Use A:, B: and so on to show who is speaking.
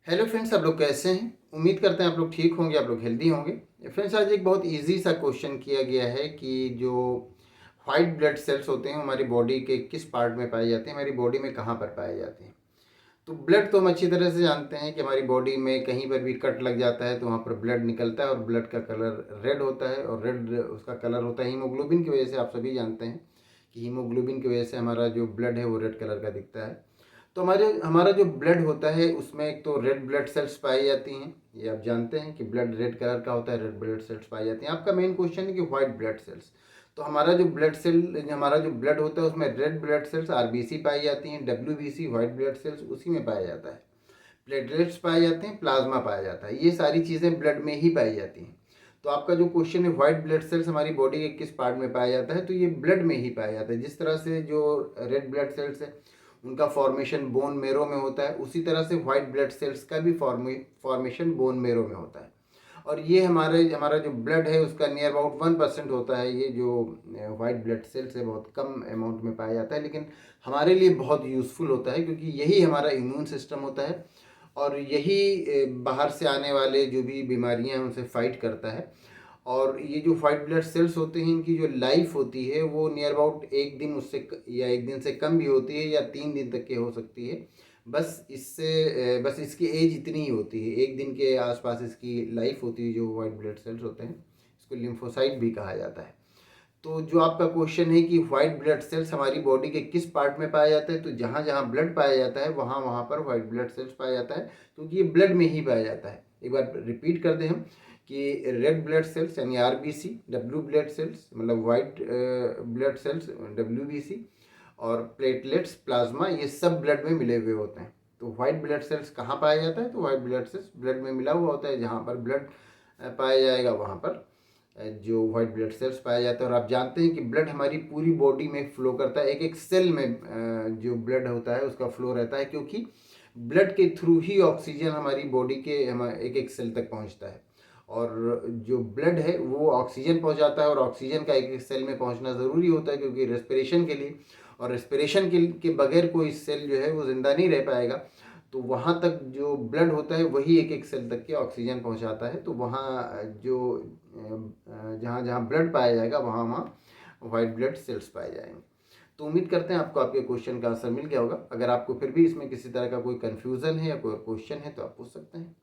A: Hello friends, आप लोग कैसे हैं? उम्मीद करते हैं आप लोग ठीक होंगे, आप लोग हेल्दी होंगे। फ्रेंड्स, आज एक बहुत इजी सा क्वेश्चन किया गया है कि जो वाइट ब्लड सेल्स होते हैं हमारी बॉडी के किस पार्ट में पाए जाते हैं, हमारी बॉडी में कहाँ पर पाए जाते हैं। तो ब्लड तो हम अच्छी तरह से जानते हैं कि हमारी बॉडी में कहीं पर भी कट लग जाता है तो वहाँ पर ब्लड निकलता है और ब्लड का कलर रेड होता है, और रेड उसका कलर होता है हीमोग्लोबिन की वजह से। आप सभी जानते हैं कि हीमोग्लोबिन की वजह से हमारा जो ब्लड है वो रेड कलर का दिखता है। तो हमारा जो ब्लड होता है उसमें एक तो रेड ब्लड सेल्स पाई जाती हैं, ये आप जानते हैं कि ब्लड रेड कलर का होता है, रेड ब्लड सेल्स पाई जाती हैं। आपका मेन क्वेश्चन है कि वाइट ब्लड सेल्स। तो हमारा जो ब्लड होता है उसमें रेड ब्लड सेल्स आरबीसी पाई जाती हैं, डब्ल्यूबीसी वाइट ब्लड सेल्स उसी में पाया जाता है, प्लेटलेट्स पाए जाते हैं, प्लाज्मा पाया जाता है। ये सारी चीज़ें ब्लड में ही पाई जाती हैं। तो आपका जो क्वेश्चन है वाइट ब्लड सेल्स हमारी बॉडी के किस पार्ट में पाया जाता है, तो ये ब्लड में ही पाया जाता है। जिस तरह से जो रेड ब्लड सेल्स है उनका फॉर्मेशन बोन मेरो में होता है, उसी तरह से वाइट ब्लड सेल्स का भी फॉर्मेशन बोन मेरो में होता है। और ये हमारा जो ब्लड है उसका नियर अबाउट 1% होता है। ये जो वाइट ब्लड सेल्स है बहुत कम अमाउंट में पाया जाता है, लेकिन हमारे लिए बहुत यूज़फुल होता है क्योंकि यही हमारा इम्यून सिस्टम होता है और यही बाहर से आने वाले जो भी बीमारियां हैं उनसे फाइट करता है। और ये जो वाइट ब्लड सेल्स होते हैं इनकी जो लाइफ होती है वो नियर अबाउट एक दिन या एक दिन से कम भी होती है या 3 दिन तक की हो सकती है। बस इसकी एज इतनी ही होती है, एक दिन के आसपास इसकी लाइफ होती है जो वाइट ब्लड सेल्स होते हैं। इसको लिम्फोसाइट भी कहा जाता है। तो जो आपका क्वेश्चन है कि वाइट ब्लड सेल्स हमारी बॉडी के किस पार्ट में पाया जाता है, तो जहाँ जहाँ ब्लड पाया जाता है वहाँ वहाँ पर वाइट ब्लड सेल्स पाया जाता है, क्योंकि ये ब्लड में ही पाया जाता है। एक बार रिपीट कर दें हम कि रेड ब्लड सेल्स यानी आरबीसी, डब्ल्यू ब्लड सेल्स मतलब वाइट ब्लड सेल्स डब्ल्यूबीसी, और प्लेटलेट्स प्लाज्मा, ये सब ब्लड में मिले हुए होते हैं। तो वाइट ब्लड सेल्स कहाँ पाया जाता है, तो वाइट ब्लड सेल्स ब्लड में मिला हुआ होता है। जहाँ पर ब्लड पाया जाएगा वहाँ पर जो वाइट ब्लड सेल्स पाया जाता है। और आप जानते हैं कि ब्लड हमारी पूरी बॉडी में फ्लो करता है, एक एक सेल में जो ब्लड होता है उसका फ्लो रहता है, क्योंकि ब्लड के थ्रू ही ऑक्सीजन हमारी बॉडी के एक एक सेल तक पहुंचता है। और जो ब्लड है वो ऑक्सीजन पहुंचाता है, और ऑक्सीजन का एक एक सेल में पहुंचना ज़रूरी होता है क्योंकि रेस्पिरेशन के लिए, और रेस्पिरेशन के बगैर कोई सेल जो है वो ज़िंदा नहीं रह पाएगा। तो वहाँ तक जो ब्लड होता है वही एक एक सेल तक के ऑक्सीजन पहुँचाता है। तो वहाँ जो जहाँ जहाँ ब्लड पाया जाएगा वहाँ वहाँ वाइट ब्लड सेल्स पाए जाएंगे। तो उम्मीद करते हैं आपको आपके क्वेश्चन का आंसर मिल गया होगा। अगर आपको फिर भी इसमें किसी तरह का कोई कन्फ्यूज़न है या कोई क्वेश्चन है तो आप पूछ सकते हैं।